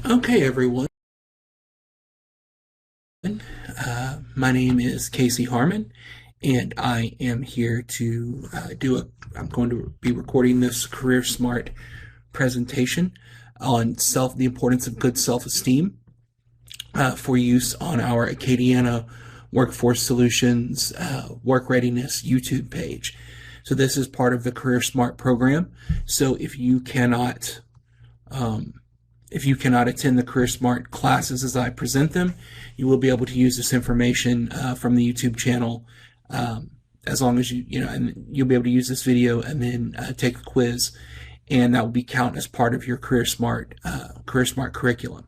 Okay, everyone. My name is Casey Harmon, and I am here to I'm going to be recording this Career Smart presentation on the importance of good self-esteem for use on our Acadiana Workforce Solutions Work Readiness YouTube page. So this is part of the Career Smart program. So if you cannot attend the Career Smart classes as I present them, you will be able to use this information from the YouTube channel as long as and you'll be able to use this video and then take a quiz, and that will be count as part of your Career Smart curriculum.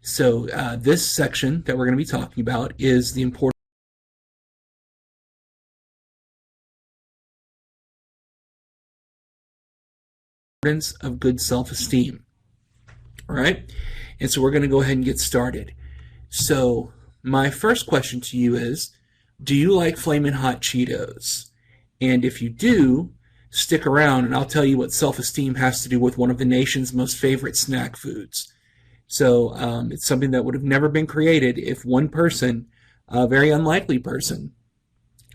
So this section that we're going to be talking about is the importance of good self-esteem. All right, and so we're going to go ahead and get started. So my first question to you is, do you like Flamin' Hot Cheetos? And if you do, stick around and I'll tell you what self-esteem has to do with one of the nation's most favorite snack foods. So it's something that would have never been created if one person, a very unlikely person,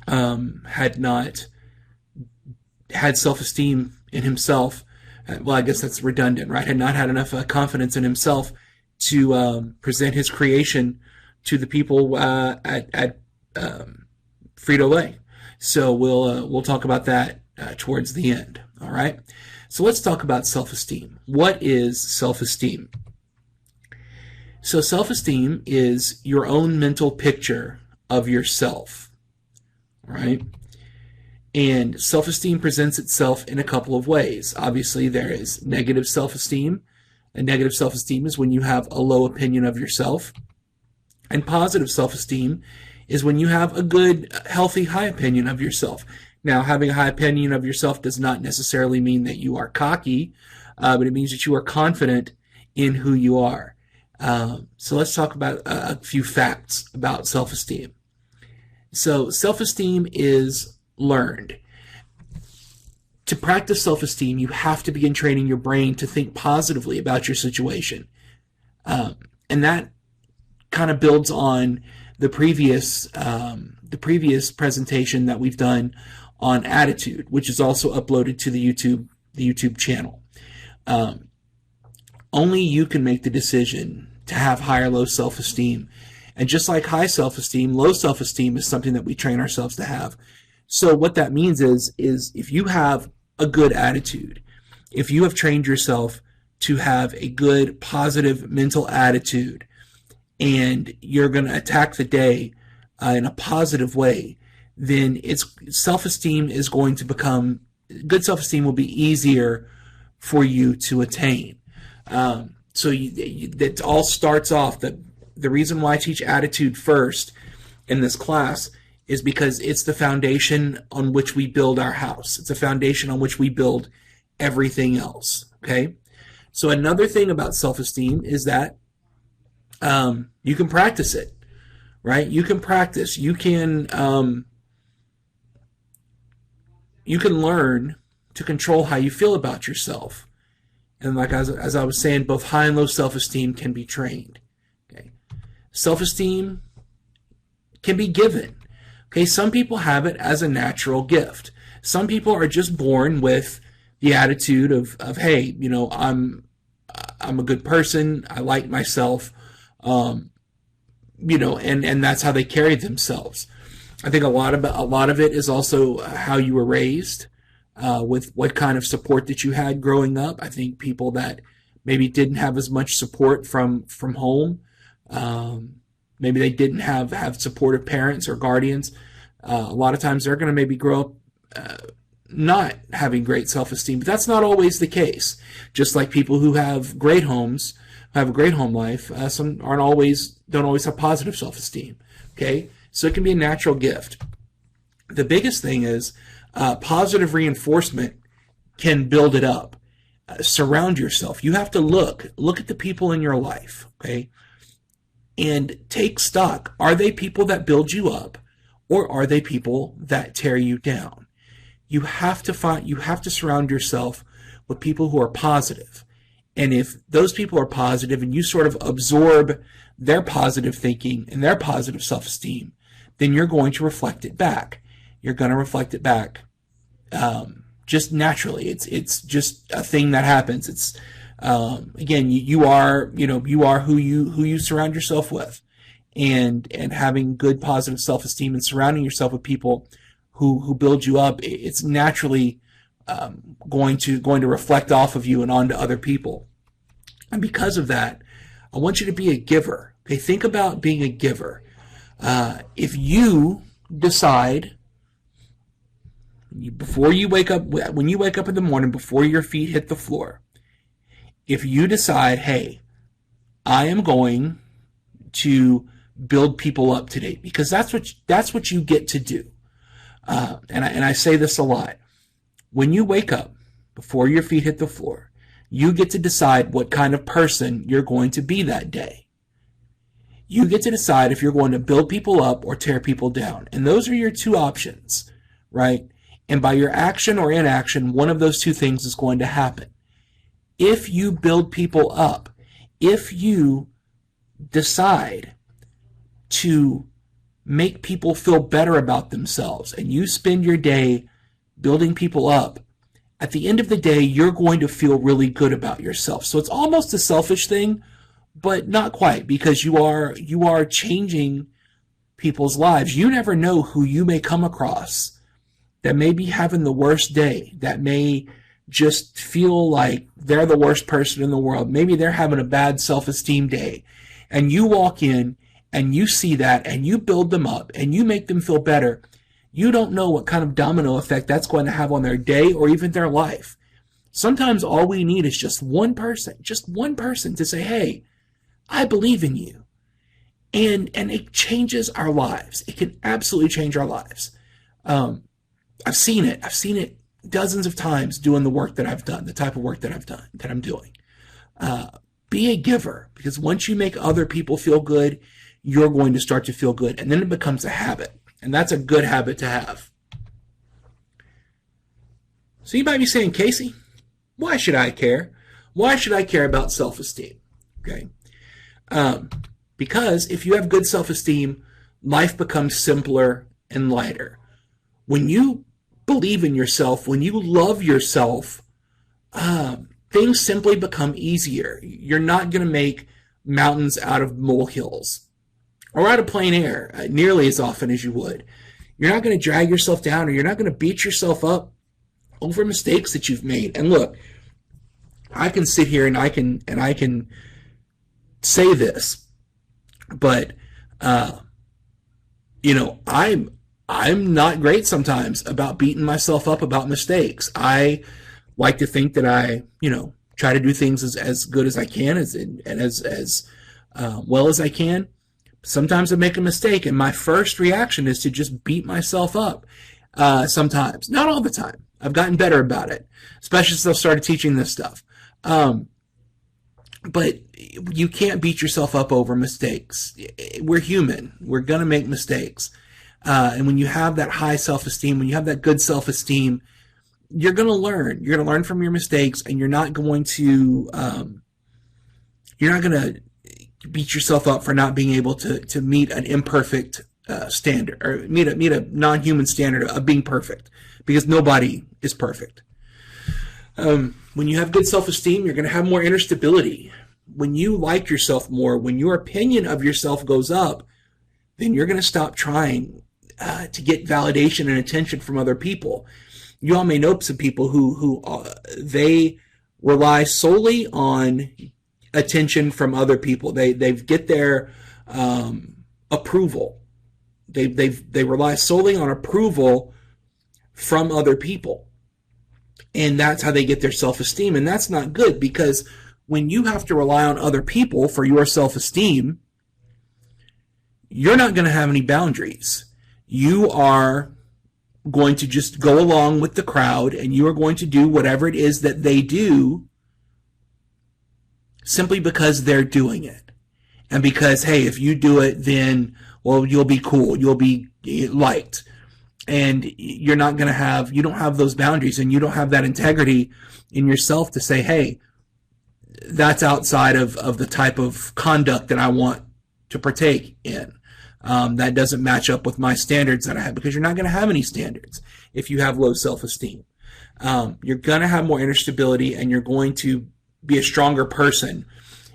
had not had self-esteem in himself. Well, I guess that's redundant, right? Had not had enough confidence in himself to present his creation to the people at Frito-Lay. So we'll talk about that towards the end. All right. So let's talk about self-esteem. What is self-esteem? So self-esteem is your own mental picture of yourself. All right. And self-esteem presents itself in a couple of ways. Obviously, there is negative self-esteem. And negative self-esteem is when you have a low opinion of yourself. And positive self-esteem is when you have a good, healthy, high opinion of yourself. Now, having a high opinion of yourself does not necessarily mean that you are cocky, but it means that you are confident in who you are. So let's talk about a few facts about self-esteem. So self-esteem is learned. To practice self-esteem, you have to begin training your brain to think positively about your situation. And that kind of builds on the previous presentation that we've done on attitude, which is also uploaded to the YouTube channel. Only you can make the decision to have high or low self-esteem. And just like high self-esteem, low self-esteem is something that we train ourselves to have. So what that means is if you have a good attitude, if you have trained yourself to have a good, positive mental attitude, and you're going to attack the day in a positive way, then self-esteem is going to become, good self-esteem will be easier for you to attain. That all starts off, the reason why I teach attitude first in this class is because it's the foundation on which we build our house. It's a foundation on which we build everything else, okay? So another thing about self-esteem is that you can practice it, right? You can practice. You can learn to control how you feel about yourself. And like as I was saying, both high and low self-esteem can be trained, okay? Self-esteem can be given. Okay, some people have it as a natural gift. Some people are just born with the attitude of hey, I'm a good person. I like myself, and that's how they carry themselves. I think a lot of it is also how you were raised, with what kind of support that you had growing up. I think people that maybe didn't have as much support from home. Maybe they didn't have supportive parents or guardians. A lot of times they're going to maybe grow up not having great self-esteem, but that's not always the case. Just like people who have great homes, who have a great home life, some don't always have positive self-esteem. Okay, so it can be a natural gift. The biggest thing is positive reinforcement can build it up. Surround yourself. You have to look at the people in your life. Okay. And take stock. Are they people that build you up, or are they people that tear you down? You have to surround yourself with people who are positive. And if those people are positive and you sort of absorb their positive thinking and their positive self-esteem, then you're going to reflect it back. You're going to reflect it back just naturally. It's just a thing that happens. It's again, you are who you surround yourself with, and having good positive self-esteem and surrounding yourself with people who build you up, it's naturally going to reflect off of you and onto other people. And because of that, I want you to be a giver. Okay, think about being a giver. If you decide before you wake up, when you wake up in the morning, before your feet hit the floor, if you decide, hey, I am going to build people up today, because that's what you get to do. And I say this a lot. When you wake up, before your feet hit the floor, you get to decide what kind of person you're going to be that day. You get to decide if you're going to build people up or tear people down. And those are your two options, right? And by your action or inaction, one of those two things is going to happen. If you build people up, if you decide to make people feel better about themselves and you spend your day building people up, at the end of the day, you're going to feel really good about yourself. So it's almost a selfish thing, but not quite, because you are changing people's lives. You never know who you may come across that may be having the worst day, that may just feel like they're the worst person in the world. Maybe they're having a bad self-esteem day. And you walk in and you see that and you build them up and you make them feel better. You don't know what kind of domino effect that's going to have on their day or even their life. Sometimes all we need is just one person to say, hey, I believe in you. And it changes our lives. It can absolutely change our lives. I've seen it dozens of times doing the work that I've done, the type of work that I'm doing. Be a giver, because once you make other people feel good, you're going to start to feel good. And then it becomes a habit. And that's a good habit to have. So you might be saying, Casey, why should I care? Why should I care about self-esteem? Okay. Because if you have good self-esteem, life becomes simpler and lighter. When you believe in yourself, when you love yourself, things simply become easier. You're not going to make mountains out of molehills or out of plain air nearly as often as you would. You're not going to drag yourself down, or you're not going to beat yourself up over mistakes that you've made. And look, I can sit here and I can say this, but I'm not great sometimes about beating myself up about mistakes. I like to think that I try to do things as good as I can, and as well as I can. Sometimes I make a mistake, and my first reaction is to just beat myself up. Sometimes, not all the time. I've gotten better about it, especially since I started teaching this stuff. But you can't beat yourself up over mistakes. We're human. We're going to make mistakes. And when you have that high self-esteem, when you have that good self-esteem, you're going to learn. You're going to learn from your mistakes, and you're not going to beat yourself up for not being able to meet an imperfect standard, or meet a non-human standard of being perfect, because nobody is perfect. When you have good self-esteem, you're going to have more inner stability. When you like yourself more, when your opinion of yourself goes up, then you're going to stop trying to get validation and attention from other people. You all may know some people who they rely solely on attention from other people. They get their approval. They rely solely on approval from other people. And that's how they get their self-esteem. And that's not good, because when you have to rely on other people for your self-esteem, you're not going to have any boundaries. You are going to just go along with the crowd, and you are going to do whatever it is that they do simply because they're doing it. And because, hey, if you do it, then, well, you'll be cool. You'll be liked. And you don't have those boundaries, and you don't have that integrity in yourself to say, hey, that's outside of the type of conduct that I want to partake in. That doesn't match up with my standards that I have, because you're not going to have any standards if you have low self-esteem. You're going to have more inner stability, and you're going to be a stronger person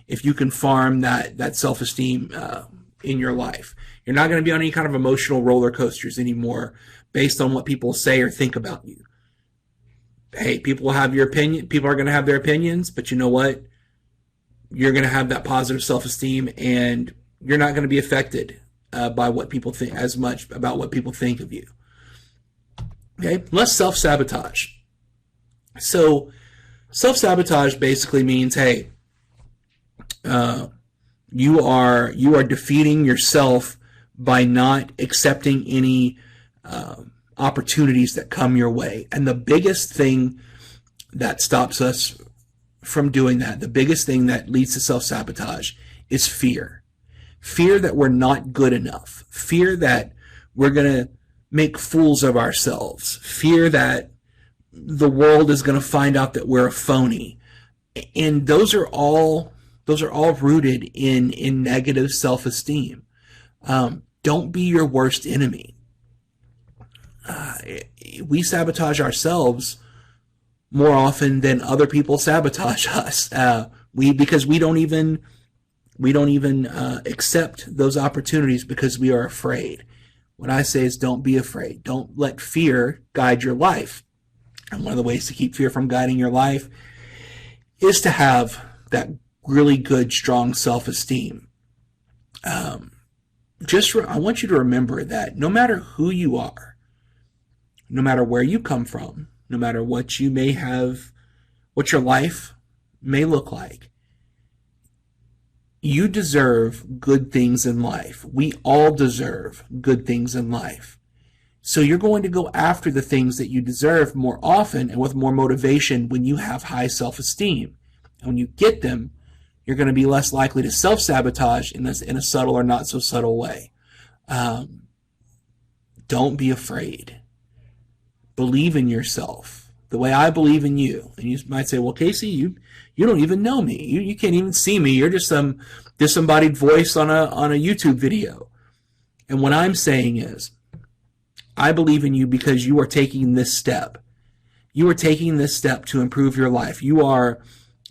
if you can farm that self-esteem in your life. You're not going to be on any kind of emotional roller coasters anymore based on what people say or think about you. Hey, people will have your opinion. People are going to have their opinions, but you know what? You're going to have that positive self-esteem, and you're not going to be affected by what people think, as much about what people think of you. Okay, less self-sabotage. So self-sabotage basically means, hey, you are defeating yourself by not accepting any opportunities that come your way. And the biggest thing that stops us from doing that, the biggest thing that leads to self-sabotage, is fear. Fear that we're not good enough. Fear that we're going to make fools of ourselves. Fear that the world is going to find out that we're a phony. And those are all rooted in negative self-esteem. Don't be your worst enemy. We sabotage ourselves more often than other people sabotage us. Because we don't even accept those opportunities because we are afraid. What I say is, don't be afraid. Don't let fear guide your life. And one of the ways to keep fear from guiding your life is to have that really good, strong self-esteem. I want you to remember that no matter who you are, no matter where you come from, no matter what you may have, what your life may look like, you deserve good things in life. We all deserve good things in life. So you're going to go after the things that you deserve more often and with more motivation when you have high self-esteem. And when you get them, you're going to be less likely to self-sabotage in a subtle or not so subtle way. Don't be afraid. Believe in yourself the way I believe in you. And you might say, well, Casey, you don't even know me. You can't even see me. You're just some disembodied voice on a YouTube video. And what I'm saying is, I believe in you because you are taking this step. You are taking this step to improve your life. You are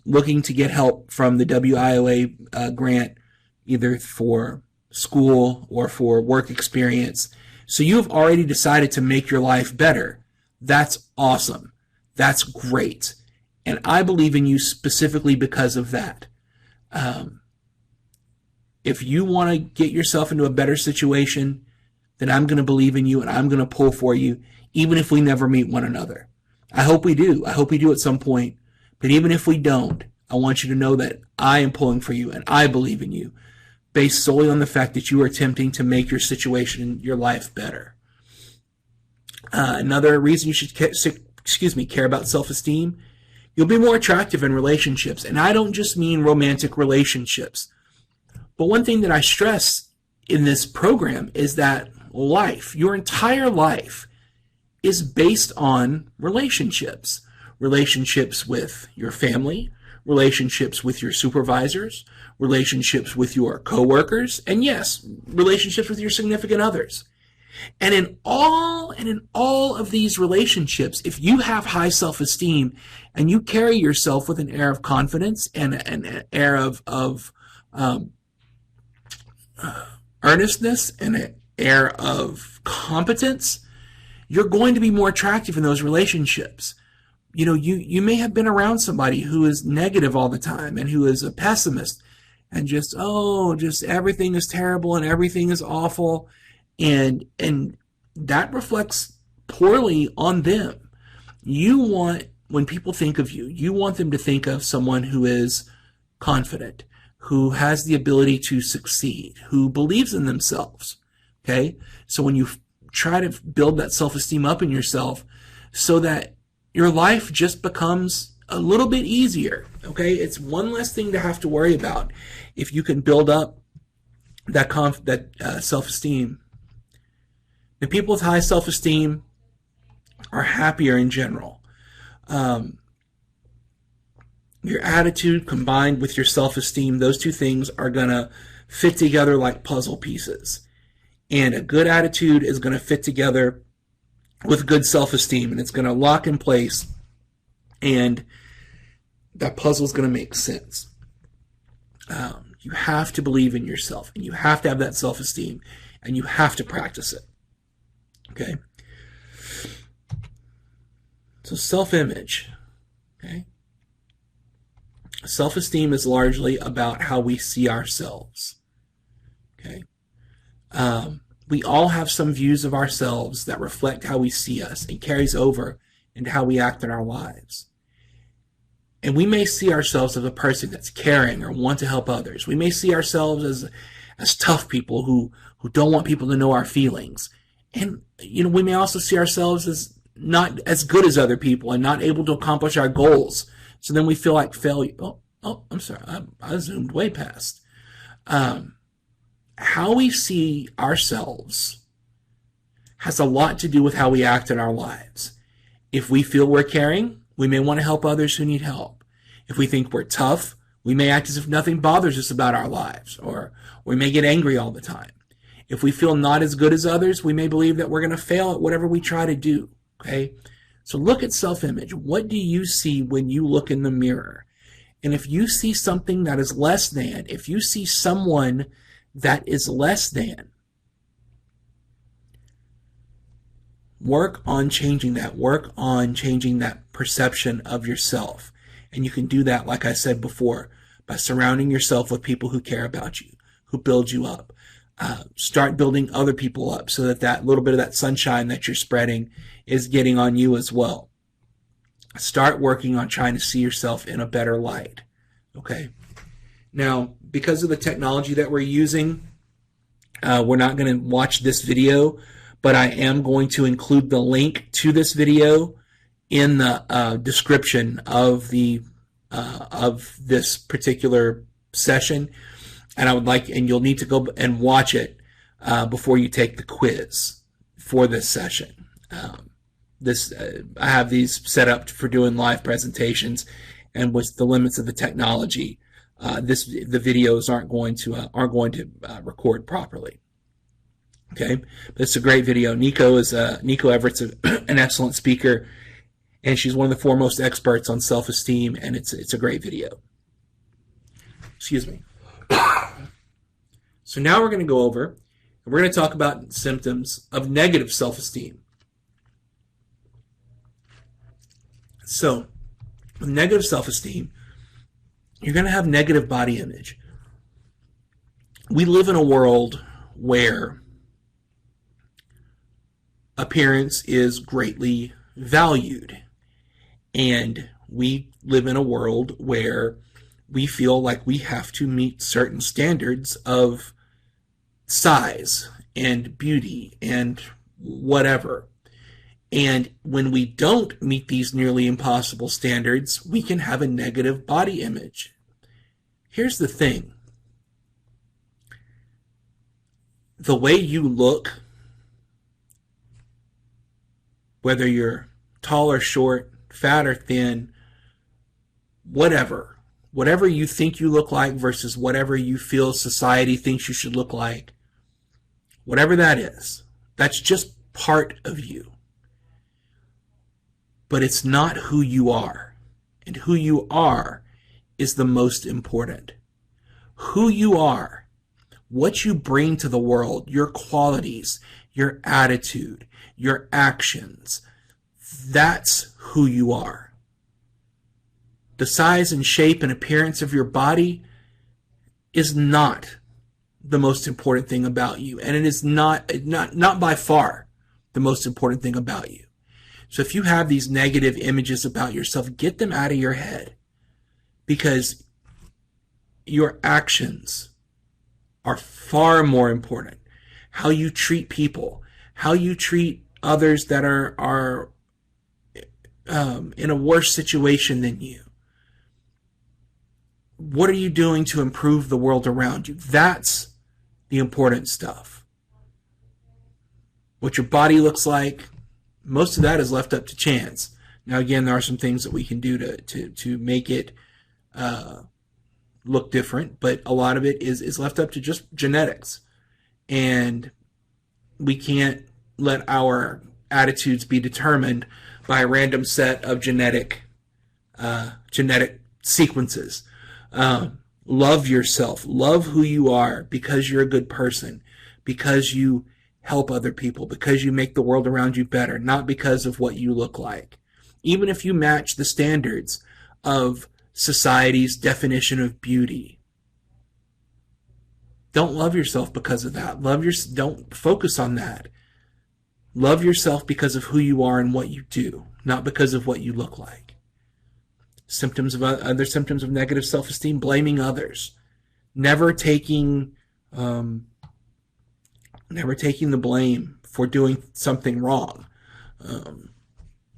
looking to get help from the WIOA grant, either for school or for work experience. So you have already decided to make your life better. That's awesome. That's great. And I believe in you specifically because of that. If you want to get yourself into a better situation, then I'm going to believe in you and I'm going to pull for you, even if we never meet one another. I hope we do. I hope we do at some point. But even if we don't, I want you to know that I am pulling for you and I believe in you, based solely on the fact that you are attempting to make your situation, your life better. Another reason you should care about self-esteem, you'll be more attractive in relationships. And I don't just mean romantic relationships. But one thing that I stress in this program is that life, your entire life, is based on relationships. Relationships with your family, relationships with your supervisors, relationships with your coworkers, and yes, relationships with your significant others. And in all of these relationships, if you have high self-esteem and you carry yourself with an air of confidence and an air of earnestness and an air of competence, you're going to be more attractive in those relationships. You know, you may have been around somebody who is negative all the time and who is a pessimist and just everything is terrible and everything is awful, and that reflects poorly on them. When people think of you, you want them to think of someone who is confident, who has the ability to succeed, who believes in themselves. Okay? So when you try to build that self-esteem up in yourself so that your life just becomes a little bit easier. Okay? It's one less thing to have to worry about if you can build up that self-esteem. And people with high self-esteem are happier in general. Your attitude combined with your self-esteem, those two things are going to fit together like puzzle pieces. And a good attitude is going to fit together with good self-esteem, and it's going to lock in place, and that puzzle is going to make sense. You have to believe in yourself, and you have to have that self-esteem, and you have to practice it. Okay? So self-image. Okay? Self-esteem is largely about how we see ourselves. Okay? We all have some views of ourselves that reflect how we see us and carries over into how we act in our lives. And we may see ourselves as a person that's caring or want to help others. We may see ourselves as tough people who don't want people to know our feelings. And, we may also see ourselves as not as good as other people and not able to accomplish our goals. So then we feel like failure. Oh, I'm sorry. I zoomed way past. How we see ourselves has a lot to do with how we act in our lives. If we feel we're caring, we may want to help others who need help. If we think we're tough, we may act as if nothing bothers us about our lives, or we may get angry all the time. If we feel not as good as others, we may believe that we're going to fail at whatever we try to do. Okay? So look at self-image. What do you see when you look in the mirror? And if you see something that is less than, if you see someone that is less than, work on changing that. Work on changing that perception of yourself. And you can do that, like I said before, by surrounding yourself with people who care about you, who build you up. Start building other people up so that that little bit of that sunshine that you're spreading is getting on you as well. Start working on trying to see yourself in a better light. Okay? Now, because of the technology that we're using, we're not going to watch this video, but I am going to include the link to this video in the description of this particular session, and you'll need to go and watch it before you take the quiz for this session. I have these set up for doing live presentations, and with the limits of the technology, the videos aren't going to record properly. Okay, but it's a great video. Niko Everett's an excellent speaker, and she's one of the foremost experts on self-esteem, and it's a great video. Excuse me. So now we're going to go over, and we're going to talk about symptoms of negative self-esteem. So, with negative self-esteem, you're going to have negative body image. We live in a world where appearance is greatly valued. And we live in a world where we feel like we have to meet certain standards of size and beauty and whatever. And when we don't meet these nearly impossible standards, we can have a negative body image. Here's the thing. The way you look, whether you're tall or short, fat or thin, whatever you think you look like versus whatever you feel society thinks you should look like, whatever that is, that's just part of you. But it's not who you are. And who you are is the most important. Who you are, what you bring to the world, your qualities, your attitude, your actions, that's who you are. The size and shape and appearance of your body is not the most important thing about you. And it is not by far the most important thing about you. So if you have these negative images about yourself, get them out of your head, because your actions are far more important. How you treat people, how you treat others that are in a worse situation than you. What are you doing to improve the world around you? That's the important stuff. What your body looks like, most of that is left up to chance. Now, again, there are some things that we can do to make it look different, but a lot of it is left up to just genetics. And we can't let our attitudes be determined by a random set of genetic sequences. Love yourself. Love who you are because you're a good person, because you help other people, because you make the world around you better, not because of what you look like. Even if you match the standards of society's definition of beauty, don't love yourself because of that. Don't focus on that. Love yourself because of who you are and what you do, not because of what you look like. Other symptoms of negative self-esteem: blaming others, never taking the blame for doing something wrong.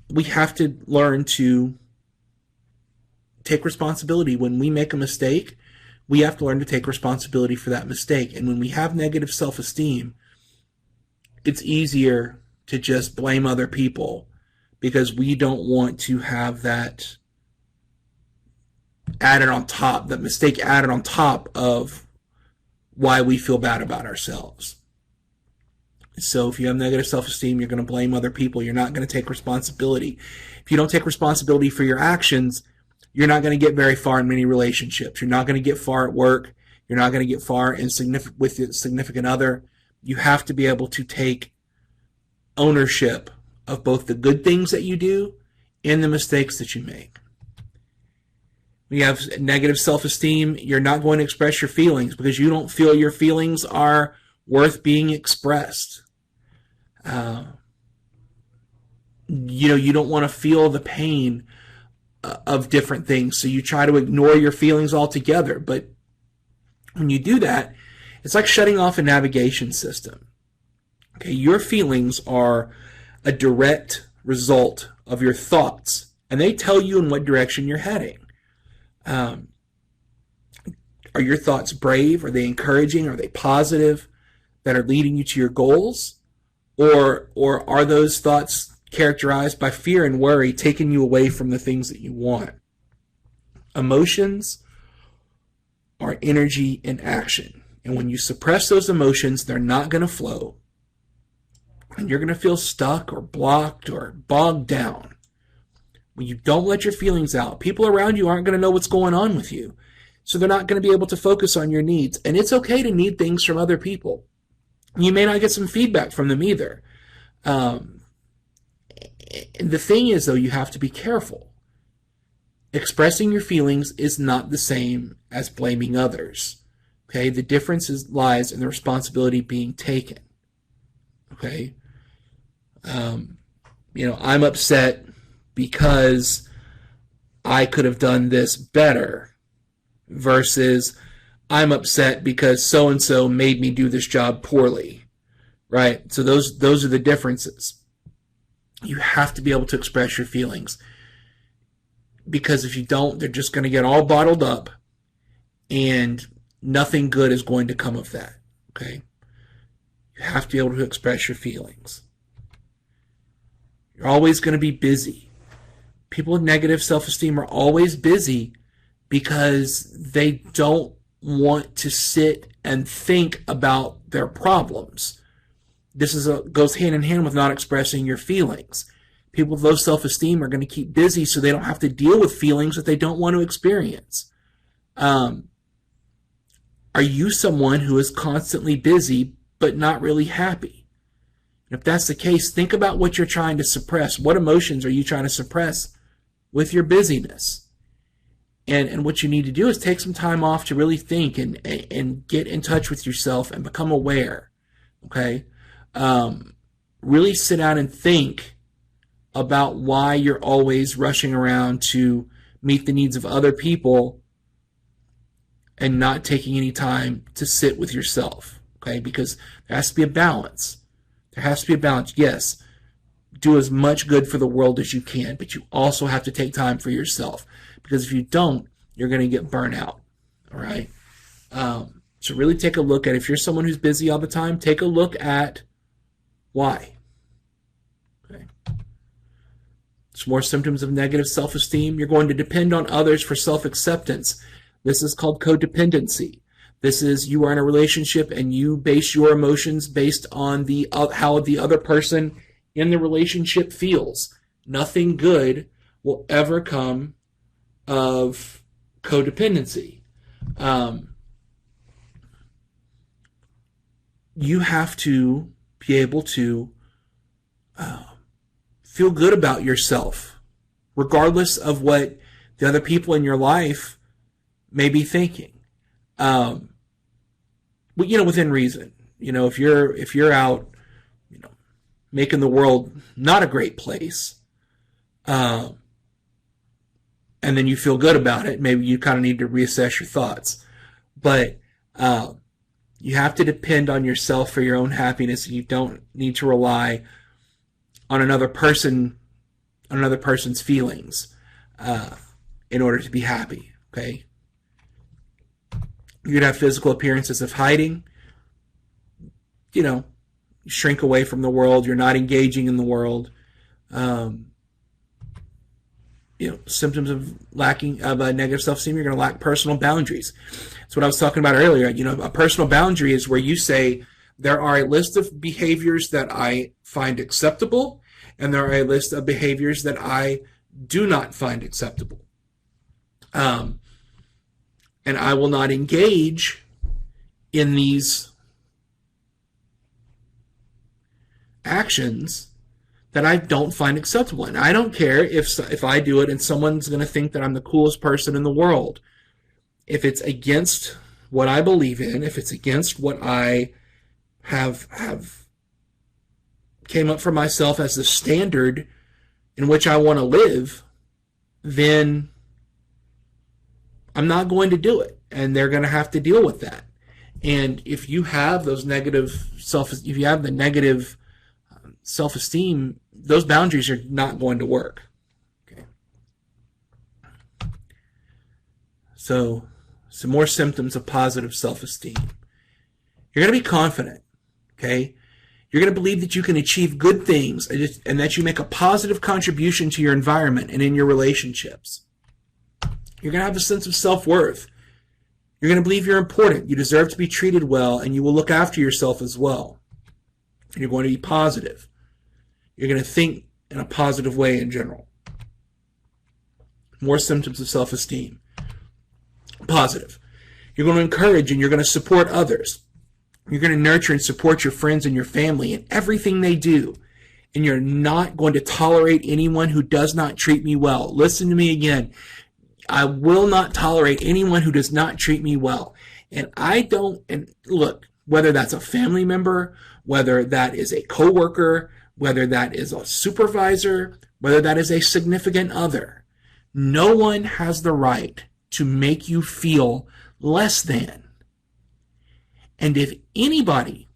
We have to learn to take responsibility. When we make a mistake, we have to learn to take responsibility for that mistake. And when we have negative self-esteem, it's easier to just blame other people because we don't want to have that mistake added on top of why we feel bad about ourselves. So if you have negative self-esteem, you're going to blame other people. You're not going to take responsibility. If you don't take responsibility for your actions, you're not going to get very far in many relationships. You're not going to get far at work. You're not going to get far with your significant other. You have to be able to take ownership of both the good things that you do and the mistakes that you make. When you have negative self-esteem, you're not going to express your feelings because you don't feel your feelings are worth being expressed. You don't want to feel the pain of different things, so you try to ignore your feelings altogether. But when you do that, it's like shutting off a navigation system. Okay, your feelings are a direct result of your thoughts, and they tell you in what direction you're heading. Are your thoughts brave? Are they encouraging? Are they positive, that are leading you to your goals? Or are those thoughts characterized by fear and worry, taking you away from the things that you want? Emotions are energy in action. And when you suppress those emotions, they're not going to flow. And you're going to feel stuck or blocked or bogged down. When you don't let your feelings out, people around you aren't going to know what's going on with you. So they're not going to be able to focus on your needs. And it's okay to need things from other people. You may not get some feedback from them either. The thing is, though, you have to be careful. Expressing your feelings is not the same as blaming others. Okay? The difference lies in the responsibility being taken. Okay? I'm upset because I could have done this better versus I'm upset because so-and-so made me do this job poorly, right? So those are the differences. You have to be able to express your feelings, because if you don't, they're just going to get all bottled up and nothing good is going to come of that, okay? You have to be able to express your feelings. You're always going to be busy. People with negative self-esteem are always busy because they don't want to sit and think about their problems. This goes hand in hand with not expressing your feelings. People with low self-esteem are going to keep busy so they don't have to deal with feelings that they don't want to experience. Are you someone who is constantly busy but not really happy? If that's the case, think about what you're trying to suppress. What emotions are you trying to suppress with your busyness? And what you need to do is take some time off to really think and get in touch with yourself and become aware. Okay? Really sit down and think about why you're always rushing around to meet the needs of other people and not taking any time to sit with yourself. Okay? Because there has to be a balance. There has to be a balance. Yes, do as much good for the world as you can, but you also have to take time for yourself. Because if you don't, you're going to get burnt out. All right? So really take a look at, if you're someone who's busy all the time, take a look at why. Okay? So Some more symptoms of negative self-esteem. You're going to depend on others for self-acceptance. This is called codependency. This is you are in a relationship and you base your emotions based on how the other person in the relationship feels. Nothing good will ever come of codependency. You have to be able to feel good about yourself, regardless of what the other people in your life may be thinking. But, within reason. If you're out, making the world not a great place, and then you feel good about it, maybe you kind of need to reassess your thoughts. But you have to depend on yourself for your own happiness, and you don't need to rely on another person's feelings in order to be happy. Okay. You'd have physical appearances of hiding. You shrink away from the world. You're not engaging in the world. Symptoms of lacking of a negative self-esteem. You're going to lack personal boundaries. That's what I was talking about earlier. A personal boundary is where you say there are a list of behaviors that I find acceptable, and there are a list of behaviors that I do not find acceptable. And I will not engage in these actions that I don't find acceptable. And I don't care if I do it and someone's going to think that I'm the coolest person in the world. If it's against what I believe in, if it's against what I have came up for myself as the standard in which I want to live, then I'm not going to do it. And they're going to have to deal with that. And if you have those negative if you have the negative self-esteem, those boundaries are not going to work. Okay. So, some more symptoms of positive self-esteem. You're going to be confident. Okay. You're going to believe that you can achieve good things and that you make a positive contribution to your environment and in your relationships. You're going to have a sense of self-worth. You're going to believe you're important. You deserve to be treated well, and you will look after yourself as well. And you're going to be positive. You're going to think in a positive way in general. More symptoms of self-esteem. Positive. You're going to encourage and you're going to support others. You're going to nurture and support your friends and your family in everything they do. And you're not going to tolerate anyone who does not treat me well. Listen to me again. I will not tolerate anyone who does not treat me well. And look, whether that's a family member, whether that is a coworker, whether that is a supervisor, whether that is a significant other, no one has the right to make you feel less than. And if anybody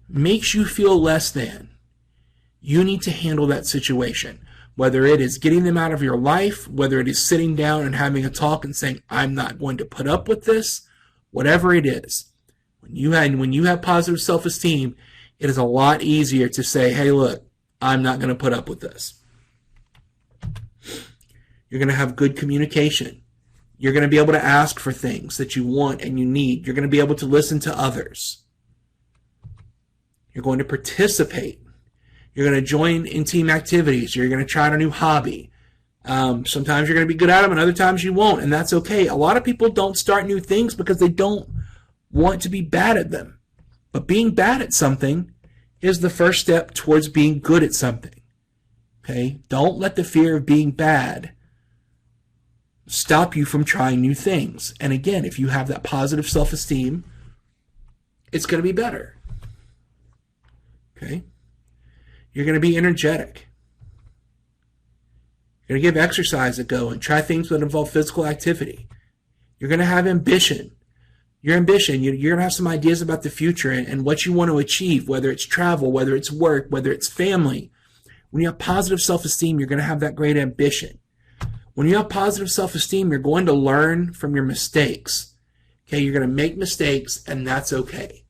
makes you feel less than, you need to handle that situation. Whether it is getting them out of your life, whether it is sitting down and having a talk and saying, I'm not going to put up with this, whatever it is. When you have positive self-esteem, it is a lot easier to say, hey, look, I'm not going to put up with this. You're going to have good communication. You're going to be able to ask for things that you want and you need. You're going to be able to listen to others. You're going to participate. You're going to join in team activities. You're going to try out a new hobby. Sometimes you're going to be good at them and other times you won't, and that's okay. A lot of people don't start new things because they don't want to be bad at them. But being bad at something is the first step towards being good at something. Okay? Don't let the fear of being bad stop you from trying new things. And again, if you have that positive self-esteem, it's going to be better. Okay? You're going to be energetic. You're going to give exercise a go and try things that involve physical activity. You're going to have ambition. Your ambition, you're going to have some ideas about the future and what you want to achieve, whether it's travel, whether it's work, whether it's family. When you have positive self-esteem, you're going to have that great ambition. When you have positive self-esteem, you're going to learn from your mistakes. Okay, you're going to make mistakes, and that's okay.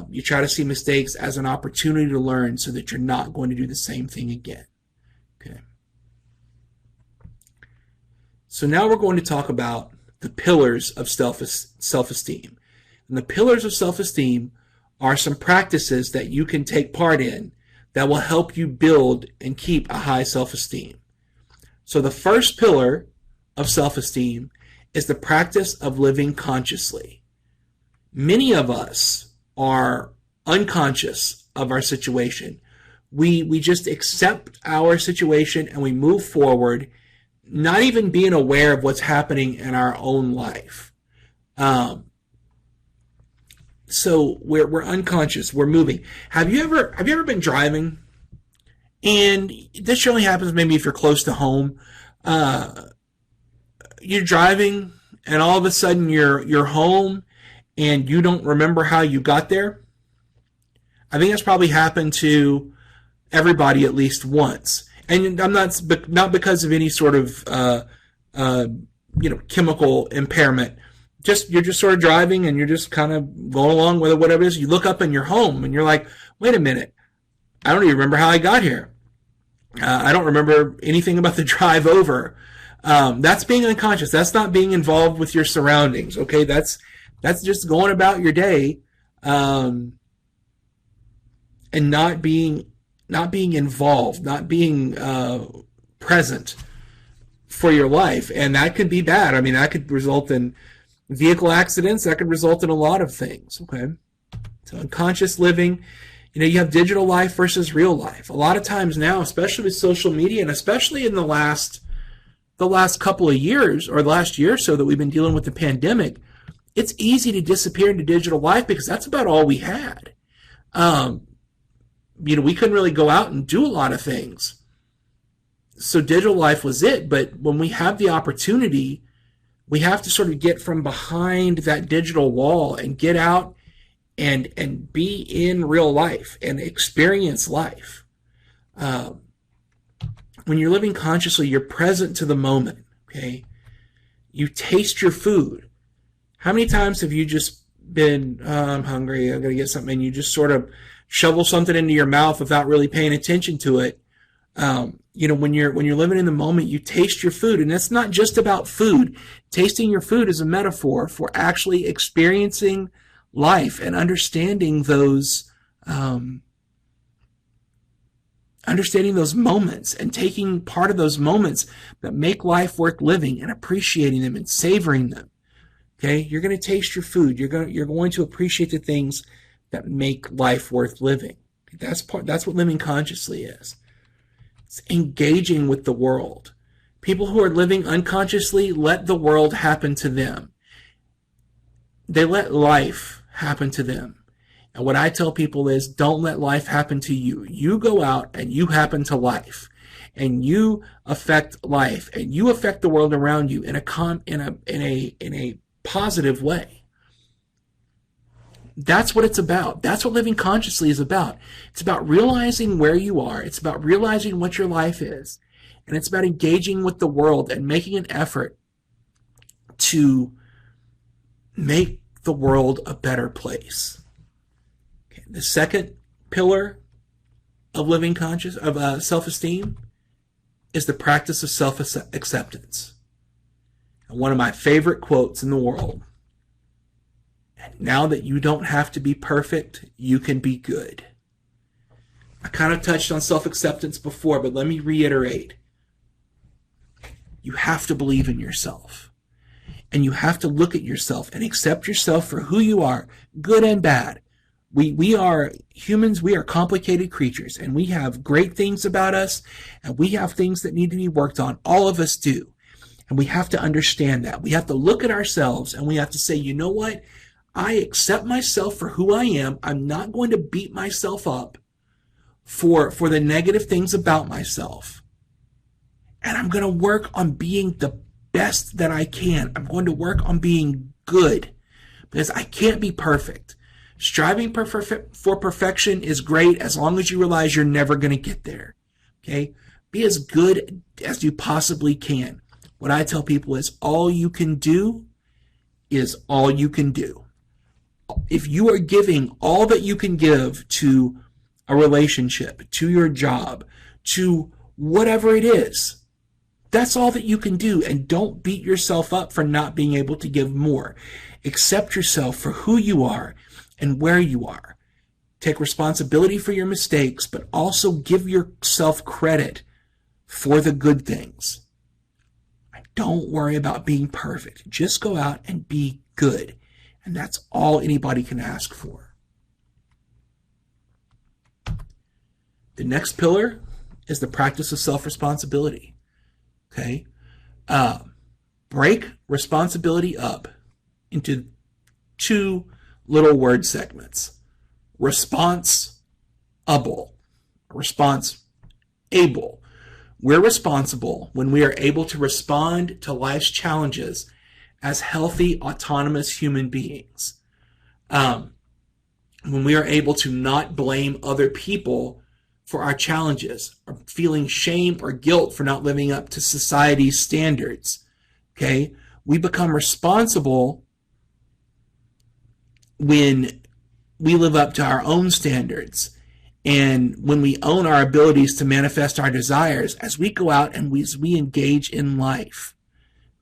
You try to see mistakes as an opportunity to learn so that you're not going to do the same thing again. So now we're going to talk about the pillars of self-esteem. And the pillars of self-esteem are some practices that you can take part in that will help you build and keep a high self-esteem. So the first pillar of self-esteem is the practice of living consciously. Many of us are unconscious of our situation. We just accept our situation and we move forward, not even being aware of what's happening in our own life. So we're unconscious. We're moving. Have you ever been driving? And this only happens maybe if you're close to home. You're driving, and all of a sudden you're home, and you don't remember how you got there. I think that's probably happened to everybody at least once. And I'm not because of any sort of chemical impairment. You're just sort of driving and you're just kind of going along with it, whatever it is. You look up and you're home and you're like, wait a minute, I don't even remember how I got here. I don't remember anything about the drive over. That's being unconscious. That's not being involved with your surroundings. Okay, that's just going about your day, and not being involved, not being present for your life, and that could be bad. I mean, that could result in vehicle accidents. That could result in a lot of things. Okay, so unconscious living. You have digital life versus real life. A lot of times now, especially with social media, and especially in the last couple of years, or the last year or so that we've been dealing with the pandemic, it's easy to disappear into digital life because that's about all we had. We couldn't really go out and do a lot of things. So digital life was it. But when we have the opportunity, we have to sort of get from behind that digital wall and get out and be in real life and experience life. When you're living consciously, you're present to the moment, okay? You taste your food. How many times have you just been, I'm hungry, I'm going to get something, and you just sort of shovel something into your mouth without really paying attention to it? When you're living in the moment, you taste your food, and it's not just about food. Tasting your food is a metaphor for actually experiencing life and understanding those moments and taking part of those moments that make life worth living and appreciating them and savoring them. Okay, you're going to taste your food. You're going to appreciate the things that make life worth living. That's what living consciously is. It's engaging with the world. People who are living unconsciously let the world happen to them. They let life happen to them. And what I tell people is, don't let life happen to you. You go out and you happen to life, and you affect life, and you affect the world around you in a positive way. That's what it's about. That's what living consciously is about. It's about realizing where you are. It's about realizing what your life is, and it's about engaging with the world and making an effort to make the world a better place. Okay. The second pillar of living self-esteem is the practice of self-acceptance. And one of my favorite quotes in the world: "And now that you don't have to be perfect, you can be good." I kind of touched on self-acceptance before, but let me reiterate. You have to believe in yourself. And you have to look at yourself and accept yourself for who you are, good and bad. We are humans. We are complicated creatures, and we have great things about us, and we have things that need to be worked on. All of us do. And we have to understand that. We have to look at ourselves, and we have to say, you know what? I accept myself for who I am. I'm not going to beat myself up for the negative things about myself. And I'm going to work on being the best that I can. I'm going to work on being good, because I can't be perfect. Striving for perfection is great as long as you realize you're never going to get there. Okay? Be as good as you possibly can. What I tell people is, all you can do is all you can do. If you are giving all that you can give to a relationship, to your job, to whatever it is, That's all that you can do, and don't beat yourself up for not being able to give more. Accept yourself for who you are and where you are. Take responsibility for your mistakes, but also give yourself credit for the good things. Don't worry about being perfect. Just go out and be good. And that's all anybody can ask for. The next pillar is the practice of self-responsibility. Okay? Break responsibility up into two little word segments. Response-able. Response-able. We're responsible when we are able to respond to life's challenges as healthy, autonomous human beings. When we are able to not blame other people for our challenges, or feeling shame or guilt for not living up to society's standards. Okay? We become responsible when we live up to our own standards, and when we own our abilities to manifest our desires as we go out and we engage in life.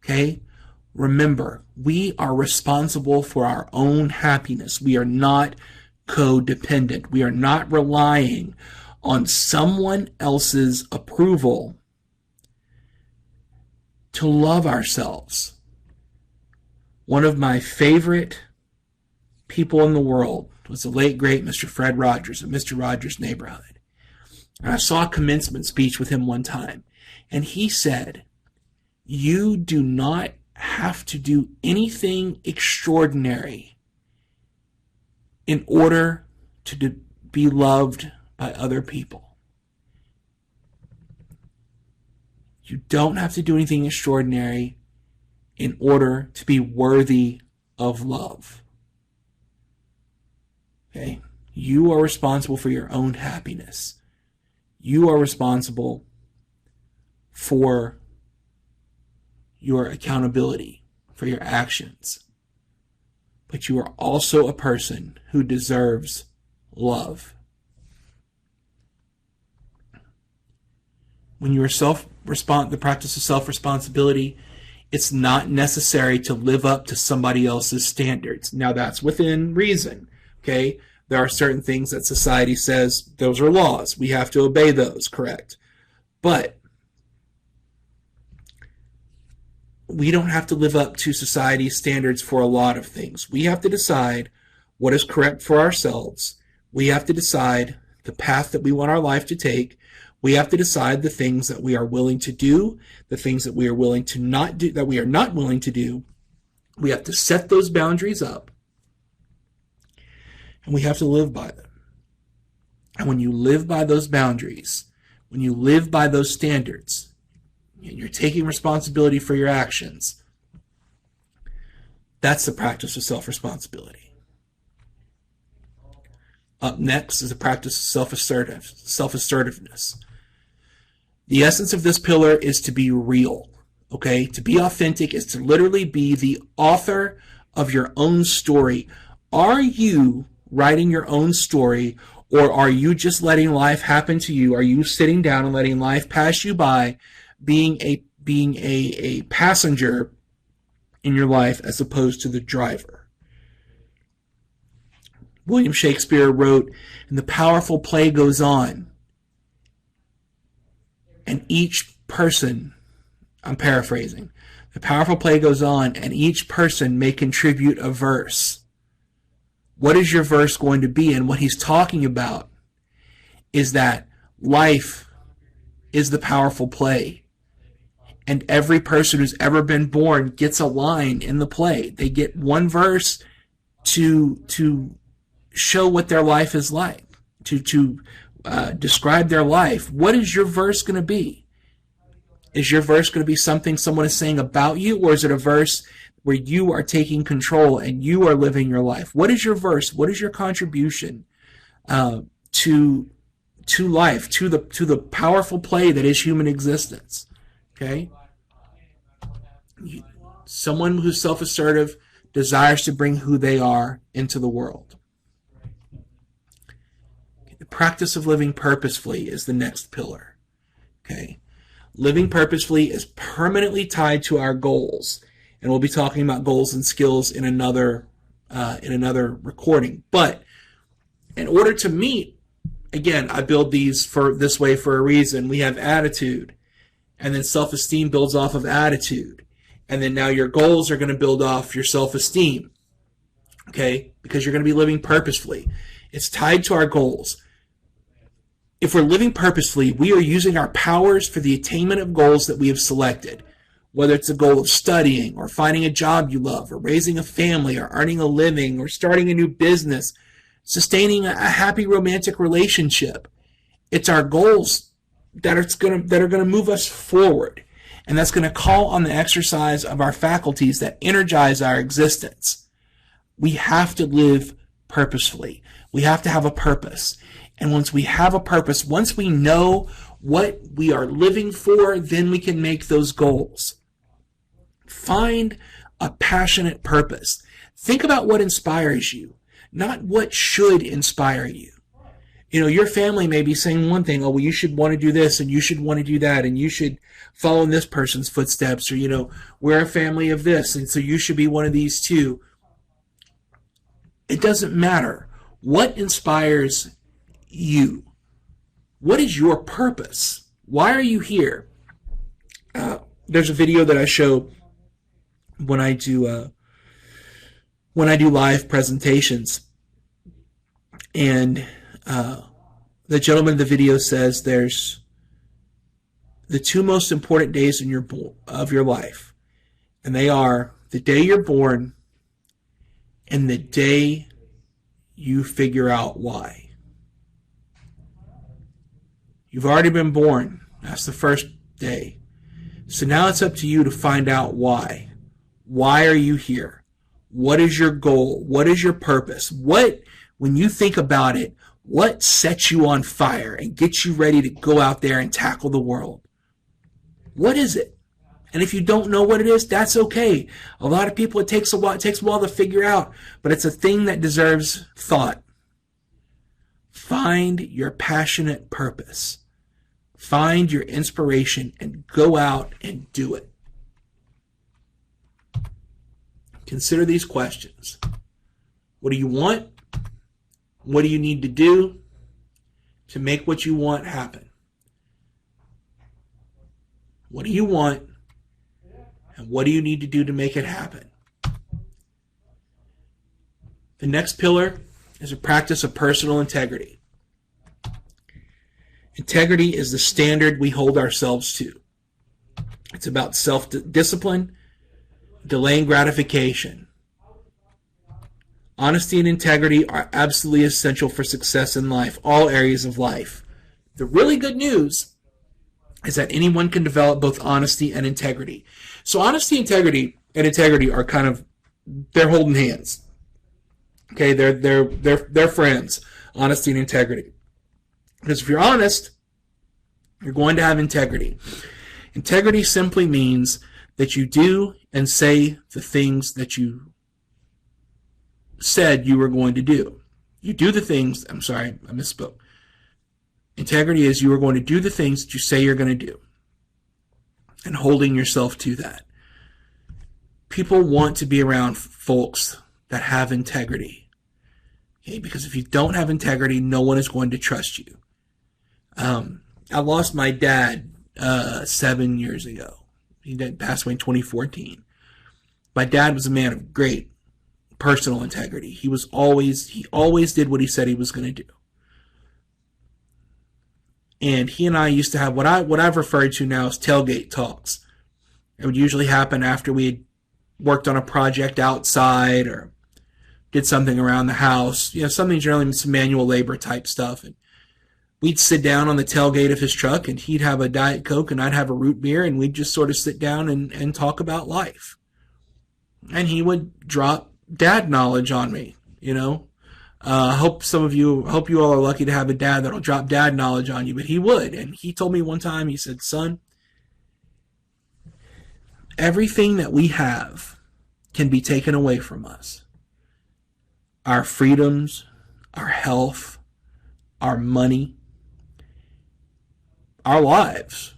Okay? Remember, we are responsible for our own happiness. We are not codependent. We are not relying on someone else's approval to love ourselves. One of my favorite people in the world was the late, great Mr. Fred Rogers of Mr. Rogers' Neighborhood. And I saw a commencement speech with him one time, and he said, "You do not have to do anything extraordinary in order to be loved by other people. You don't have to do anything extraordinary in order to be worthy of love." Okay? You are responsible for your own happiness. You are responsible for your accountability, for your actions. But you are also a person who deserves love. When you are the practice of self-responsibility, it's not necessary to live up to somebody else's standards. Now, that's within reason. Okay? There are certain things that society says, those are laws. We have to obey those, correct? But we don't have to live up to society's standards for a lot of things. We have to decide what is correct for ourselves. We have to decide the path that we want our life to take. We have to decide the things that we are willing to do, the things that we are willing to not do, that we are not willing to do. We have to set those boundaries up. And we have to live by them. And when you live by those boundaries, when you live by those standards, and you're taking responsibility for your actions, that's the practice of self-responsibility. Up next is the practice of self-assertiveness. The essence of this pillar is to be real. Okay? To be authentic is to literally be the author of your own story. Are you writing your own story, or are you just letting life happen to you? Are you sitting down and letting life pass you by, being a passenger in your life as opposed to the driver? William Shakespeare wrote, "And the powerful play goes on, and each person," I'm paraphrasing, "the powerful play goes on, and each person may contribute a verse." What is your verse going to be? And what he's talking about is that life is the powerful play. And every person who's ever been born gets a line in the play. They get one verse to show what their life is like, to describe their life. What is your verse going to be? Is your verse going to be something someone is saying about you, or is it a verse where you are taking control and you are living your life? What is your verse? What is your contribution to life, to the powerful play that is human existence? Okay? Someone who's self-assertive desires to bring who they are into the world. The practice of living purposefully is the next pillar. Okay? Living purposefully is permanently tied to our goals. And we'll be talking about goals and skills in another recording. But in order to meet, again, I build these for this way for a reason. We have attitude, and then self-esteem builds off of attitude. And then now your goals are going to build off your self-esteem, okay? Because you're going to be living purposefully. It's tied to our goals. If we're living purposefully, we are using our powers for the attainment of goals that we have selected, whether it's a goal of studying or finding a job you love or raising a family or earning a living or starting a new business, sustaining a happy romantic relationship. It's our goals that are going to move us forward. And that's going to call on the exercise of our faculties that energize our existence. We have to live purposefully. We have to have a purpose. And once we have a purpose, once we know what we are living for, then we can make those goals. Find a passionate purpose. Think about what inspires you, not what should inspire you. You know, your family may be saying one thing, oh, well, you should want to do this and you should want to do that and you should follow in this person's footsteps, or, you know, we're a family of this and so you should be one of these too. It doesn't matter. What inspires you? What is your purpose? Why are you here? There's a video that I show when I do live presentations, and the gentleman in the video says there's the two most important days of your life, and they are the day you're born and the day you figure out why. You've already been born. That's the first day. So now it's up to you to find out why. Why are you here? What is your goal? What is your purpose? When you think about it, what sets you on fire and gets you ready to go out there and tackle the world? What is it? And if you don't know what it is, that's okay. A lot of people, it takes a while to figure out, but it's a thing that deserves thought. Find your passionate purpose. Find your inspiration and go out and do it. Consider these questions. What do you want? What do you need to do to make what you want happen? What do you want? And what do you need to do to make it happen? The next pillar is a practice of personal integrity. Integrity is the standard we hold ourselves to. It's about self-discipline, delaying gratification. Honesty and integrity are absolutely essential for success in life, all areas of life. The really good news is that anyone can develop both honesty and integrity. So honesty, integrity, and integrity are they're holding hands. Okay, they're friends, honesty and integrity. Because if you're honest, you're going to have integrity. Integrity simply means that you do and say the things that you said you were going to do. You do the things, I misspoke. Integrity is you are going to do the things that you say you're going to do and holding yourself to that. People want to be around folks that have integrity. Okay? Because if you don't have integrity, no one is going to trust you. I lost my dad 7 years ago. He passed away in 2014. My dad was a man of great personal integrity. He always did what he said he was going to do. And he and I used to have what I've referred to now as tailgate talks. It would usually happen after we had worked on a project outside or did something around the house. You know, something generally some manual labor type stuff. And we'd sit down on the tailgate of his truck and he'd have a Diet Coke and I'd have a root beer and we'd just sort of sit down and talk about life. And he would drop dad knowledge on me, you know. Hope you all are lucky to have a dad that'll drop dad knowledge on you, but he would. And he told me one time, he said, son, everything that we have can be taken away from us. Our freedoms, our health, our money, our lives.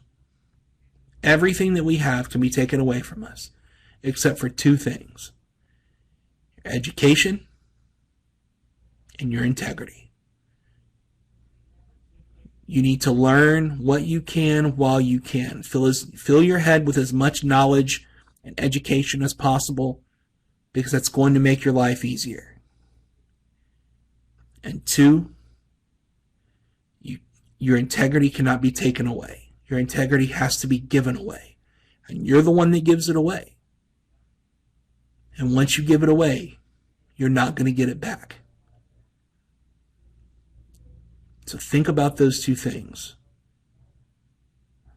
Everything that we have can be taken away from us, except for two things: your education and your integrity. You need to learn what you can while you can. Fill your head with as much knowledge and education as possible, because that's going to make your life easier. And two, your integrity cannot be taken away. Your integrity has to be given away. And you're the one that gives it away. And once you give it away, you're not going to get it back. So think about those two things.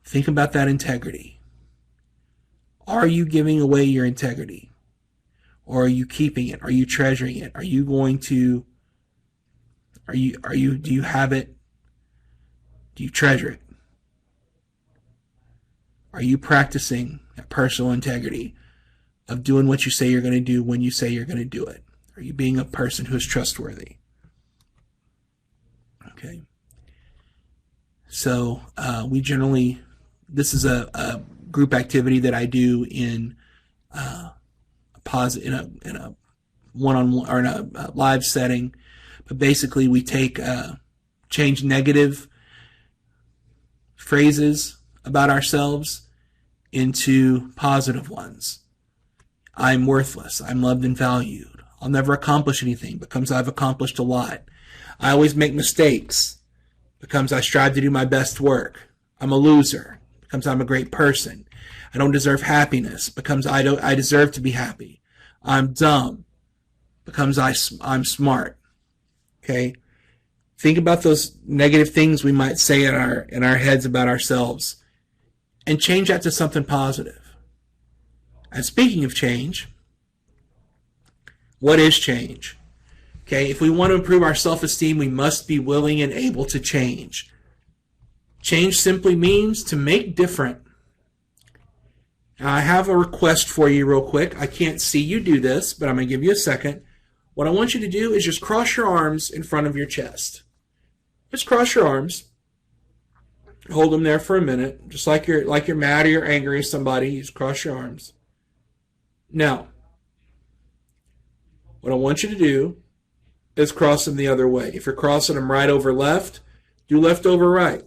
Think about that integrity. Are you giving away your integrity? Or are you keeping it? Are you treasuring it? Do you have it? Do you treasure it? Are you practicing that personal integrity of doing what you say you're going to do when you say you're going to do it? Are you being a person who is trustworthy? Okay. So this is a group activity that I do in a one-on-one or in a live setting. But basically, we change negative phrases about ourselves into positive ones. I'm worthless. I'm loved and valued. I'll never accomplish anything because I've accomplished a lot. I always make mistakes because I strive to do my best work. I'm a loser because I'm a great person. I don't deserve happiness because I deserve to be happy. I'm dumb because I'm smart. Okay? Think about those negative things we might say in our heads about ourselves and change that to something positive. And speaking of change, what is change? Okay, if we want to improve our self-esteem, we must be willing and able to change. Change simply means to make different. Now, I have a request for you real quick. I can't see you do this, but I'm going to give you a second. What I want you to do is just cross your arms in front of your chest. Just cross your arms. Hold them there for a minute, just like you're mad or you're angry at somebody. You just cross your arms. Now, what I want you to do is cross them the other way. If you're crossing them right over left, do left over right.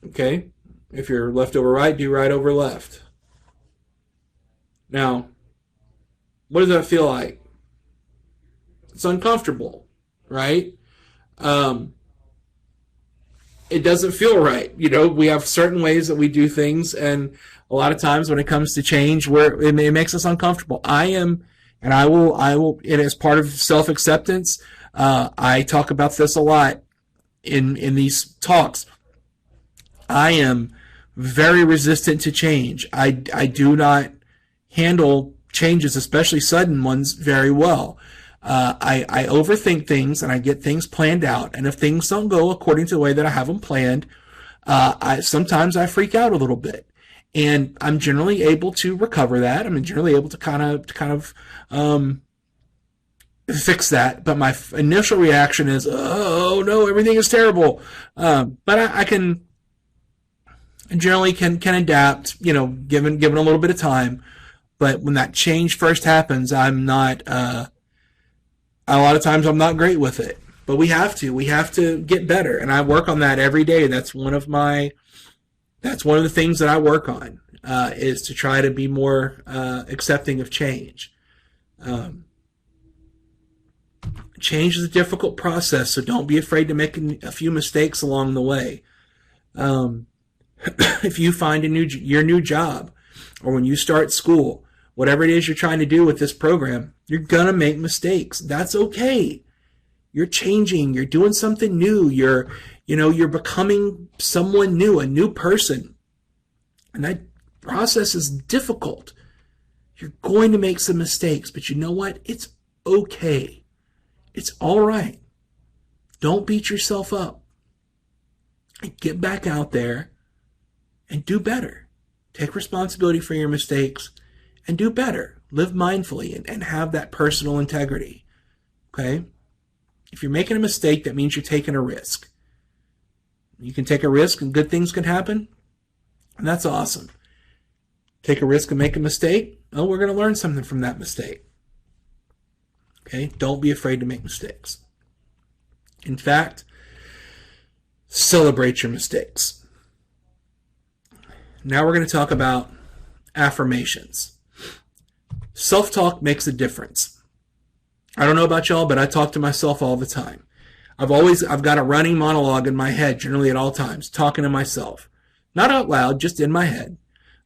Okay? If you're left over right, do right over left. Now, what does that feel like? It's uncomfortable, right? It doesn't feel right. You know, we have certain ways that we do things, and a lot of times when it comes to change, it makes us uncomfortable. I will, it is part of self-acceptance. I talk about this a lot in these talks. I am very resistant to change. I do not handle changes, especially sudden ones, very well. I overthink things and I get things planned out. And if things don't go according to the way that I have them planned, sometimes I freak out a little bit. And I'm generally able to recover that. I'm generally able to kind of fix that. But my initial reaction is, oh no, everything is terrible. But I generally can adapt, given a little bit of time. But when that change first happens, I'm not. A lot of times I'm not great with it. But we have to get better, and I work on that every day. That's one of the things that I work on, is to try to be more accepting of change. Change is a difficult process, so don't be afraid to make a few mistakes along the way. If you find your new job, or when you start school, whatever it is you're trying to do with this program, you're gonna make mistakes. That's okay. You're changing. You're doing something new. You're becoming someone new, a new person. And that process is difficult. You're going to make some mistakes, but you know what? It's okay. It's all right. Don't beat yourself up. Get back out there and do better. Take responsibility for your mistakes and do better. Live mindfully and have that personal integrity. Okay? If you're making a mistake, that means you're taking a risk. You can take a risk and good things can happen, And that's awesome. Take a risk and make a mistake. Oh, we're going to learn something from that mistake. Okay? Don't be afraid to make mistakes. In fact, celebrate your mistakes. Now we're going to talk about affirmations. Self-talk makes a difference. I don't know about y'all, but I talk to myself all the time. I've got a running monologue in my head, generally at all times, talking to myself. Not out loud, just in my head.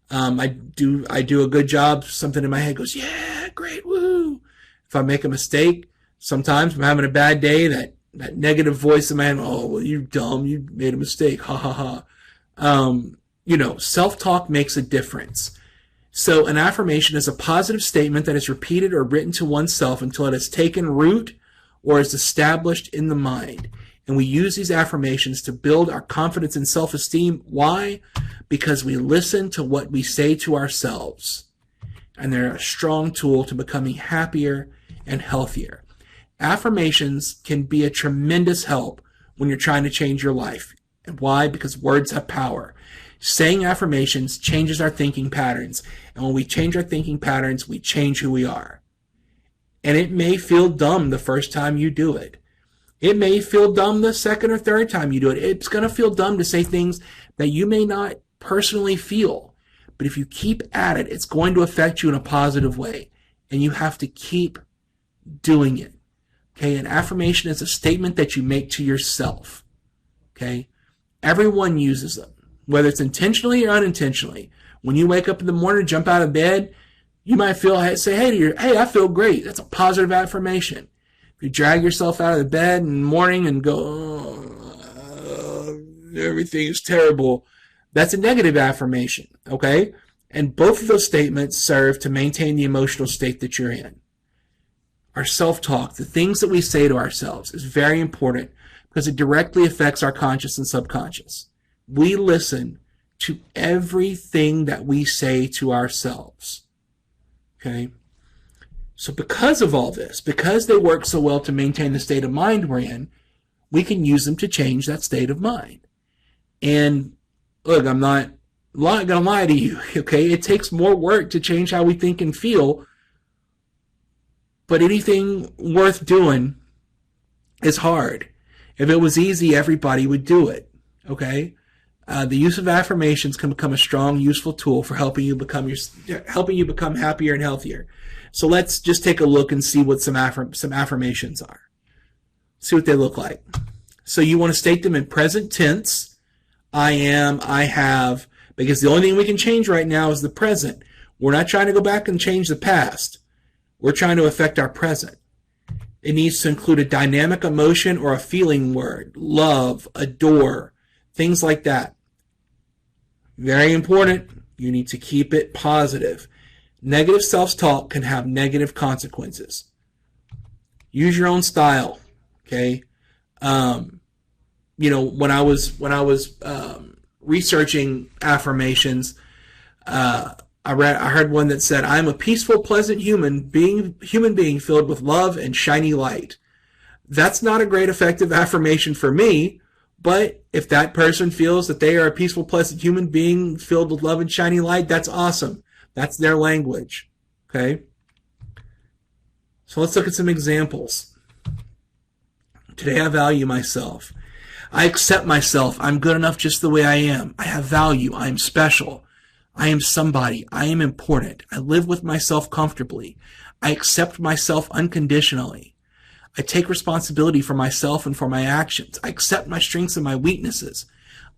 I do a good job. Something in my head goes, yeah, great, woo. If I make a mistake, sometimes I'm having a bad day, that negative voice in my head, oh, well, you're dumb, you made a mistake, ha ha ha. Self-talk makes a difference. So an affirmation is a positive statement that is repeated or written to oneself until it has taken root or is established in the mind. And we use these affirmations to build our confidence and self-esteem. Why? Because we listen to what we say to ourselves. And they're a strong tool to becoming happier and healthier. Affirmations can be a tremendous help when you're trying to change your life. And why? Because words have power. Saying affirmations changes our thinking patterns. And when we change our thinking patterns, we change who we are. And it may feel dumb the first time you do it. It may feel dumb the second or third time you do it. It's going to feel dumb to say things that you may not personally feel. But if you keep at it, it's going to affect you in a positive way. And you have to keep doing it. Okay, an affirmation is a statement that you make to yourself. Okay, everyone uses them, whether it's intentionally or unintentionally. When you wake up in the morning, jump out of bed, you might say, hey, I feel great. That's a positive affirmation. If you drag yourself out of the bed in the morning and go, oh, everything is terrible, that's a negative affirmation. Okay, and both of those statements serve to maintain the emotional state that you're in. Our self-talk, the things that we say to ourselves, is very important because it directly affects our conscious and subconscious. We listen to everything that we say to ourselves. Okay? So because of all this, because they work so well to maintain the state of mind we're in, we can use them to change that state of mind. And look, I'm not going to lie to you, okay? It takes more work to change how we think and feel. But anything worth doing is hard. If it was easy, everybody would do it. Okay? The use of affirmations can become a strong, useful tool for helping you become happier and healthier. So let's just take a look and see what some affirmations are. See what they look like. So you want to state them in present tense. I am, I have, because the only thing we can change right now is the present. We're not trying to go back and change the past. We're trying to affect our present. It needs to include a dynamic emotion or a feeling word, love, adore, things like that. Very important. You need to keep it positive. Negative self-talk can have negative consequences. Use your own style. Okay. When I was researching affirmations, I heard one that said, I am a peaceful, pleasant human being filled with love and shiny light. That's not a great effective affirmation for me, but if that person feels that they are a peaceful, pleasant human being filled with love and shiny light, that's awesome. That's their language. Okay? So let's look at some examples. Today I value myself. I accept myself. I'm good enough just the way I am. I have value. I am special. I am somebody. I am important. I live with myself comfortably. I accept myself unconditionally. I take responsibility for myself and for my actions. I accept my strengths and my weaknesses.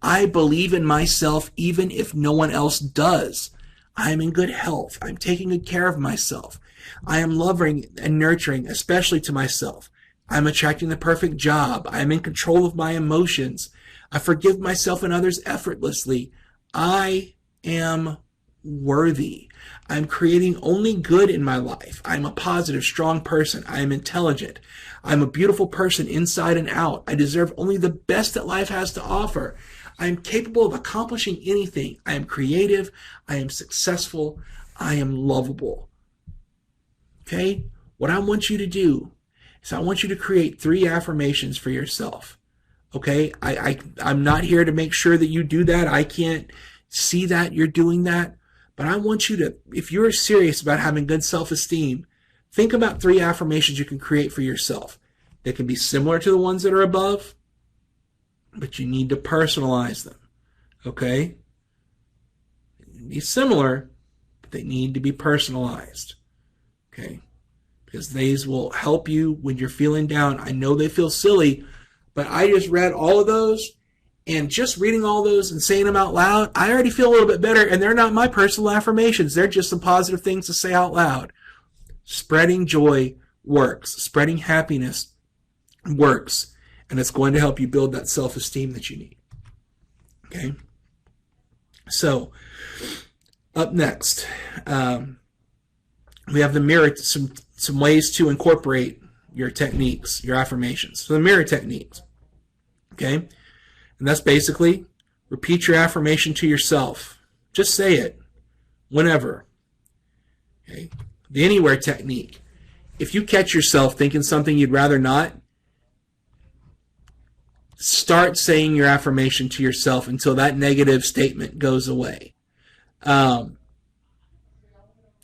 I believe in myself even if no one else does. I am in good health. I'm taking good care of myself. I am loving and nurturing, especially to myself. I'm attracting the perfect job. I am in control of my emotions. I forgive myself and others effortlessly. I am worthy. I'm creating only good in my life. I'm a positive, strong person. I am intelligent. I'm a beautiful person inside and out. I deserve only the best that life has to offer. I am capable of accomplishing anything. I am creative. I am successful. I am lovable. Okay? What I want you to do is I want you to create 3 affirmations for yourself. Okay? I'm not here to make sure that you do that. I can't see that you're doing that. But I want you to, if you're serious about having good self-esteem, think about 3 affirmations you can create for yourself. They can be similar to the ones that are above, but you need to personalize them. Okay? They can be similar, but they need to be personalized. Okay? Because these will help you when you're feeling down. I know they feel silly, but I just read all of those, and just reading all those and saying them out loud, I already feel a little bit better, and they're not my personal affirmations. They're just some positive things to say out loud. Spreading joy works. Spreading happiness works, and it's going to help you build that self-esteem that you need. Okay? So, up next, we have the mirror, some ways to incorporate your techniques, your affirmations. So the mirror techniques. Okay? And that's basically repeat your affirmation to yourself. Just say it whenever. Okay? The anywhere technique. If you catch yourself thinking something you'd rather not, start saying your affirmation to yourself until that negative statement goes away.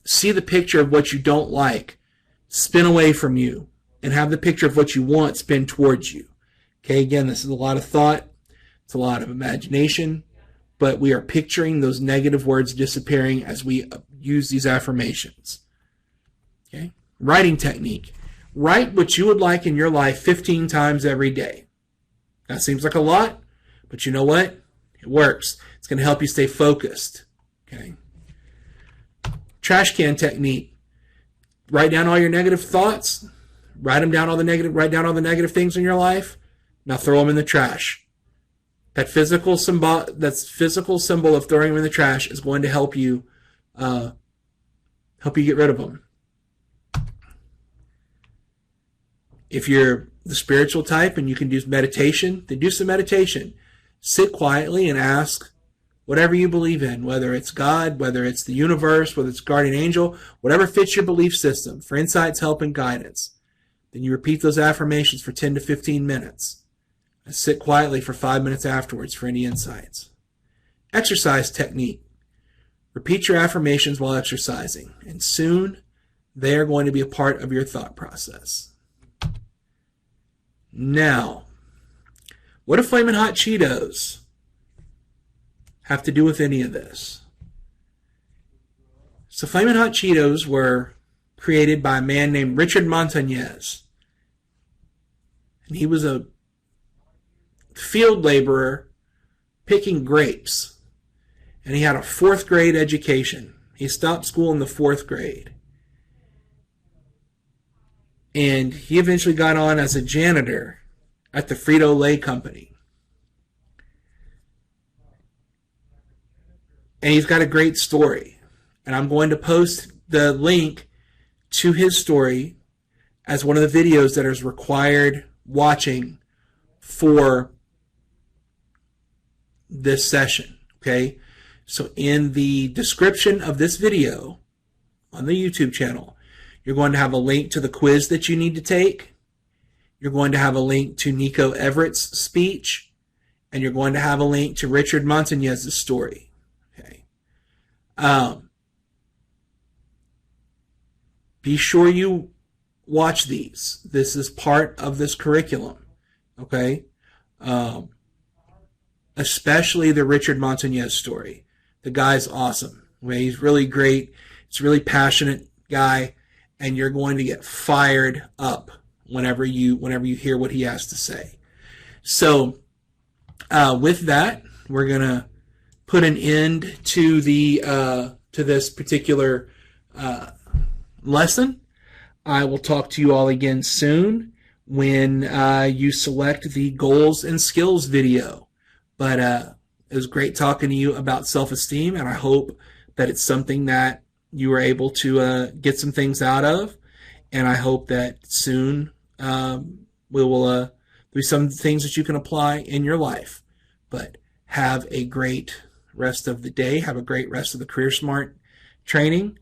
See the picture of what you don't like spin away from you, and have the picture of what you want spin towards you. Okay, again, this is a lot of thought. It's a lot of imagination, but we are picturing those negative words disappearing as we use these affirmations. Okay, writing technique. Write what you would like in your life 15 times every day. That seems like a lot, but you know what? It works. It's going to help you stay focused. Okay. Trash can technique. Write down all your negative thoughts. Write down all the negative things in your life. Now throw them in the trash. That physical symbol of throwing them in the trash is going to help you get rid of them. If you're the spiritual type and you can do meditation, then do some meditation. Sit quietly and ask whatever you believe in, whether it's God, whether it's the universe, whether it's guardian angel, whatever fits your belief system, for insights, help, and guidance. Then you repeat those affirmations for 10 to 15 minutes. And sit quietly for 5 minutes afterwards for any insights. Exercise technique. Repeat your affirmations while exercising, and soon they are going to be a part of your thought process. Now, what do Flamin' Hot Cheetos have to do with any of this? So Flamin' Hot Cheetos were created by a man named Richard Montañez. And he was a field laborer picking grapes. And he had a 4th grade education. He stopped school in the 4th grade. And he eventually got on as a janitor at the Frito-Lay company. And he's got a great story. And I'm going to post the link to his story as one of the videos that is required watching for this session. Okay? So in the description of this video on the YouTube channel, you're going to have a link to the quiz that you need to take. You're going to have a link to Niko Everett's speech. And you're going to have a link to Richard Montañez's story. Okay. Be sure you watch these. This is part of this curriculum. Okay. Especially the Richard Montañez story. The guy's awesome. Okay? He's really great. He's a really passionate guy. And you're going to get fired up whenever you hear what he has to say. So, with that, we're gonna put an end to this particular lesson. I will talk to you all again soon when you select the goals and skills video. But it was great talking to you about self-esteem, and I hope that it's something that you were able to get some things out of, and I hope that soon we will do some things that you can apply in your life. But have a great rest of the day. Have a great rest of the Career Smart training,